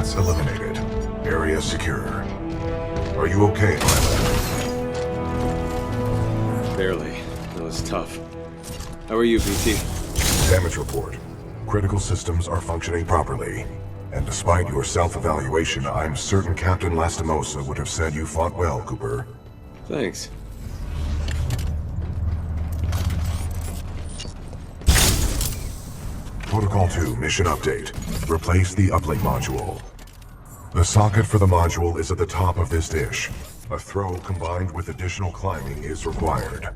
Threats eliminated. Area secure. Are you okay, pilot? Barely. That was tough. How are you, BT? Damage report. Critical systems are functioning properly. And despite your self-evaluation, I'm certain Captain Lastimosa would have said you fought well, Cooper. Thanks. Protocol 2 mission update. Replace the uplink module. The socket for the module is at the top of this dish. A throw combined with additional climbing is required.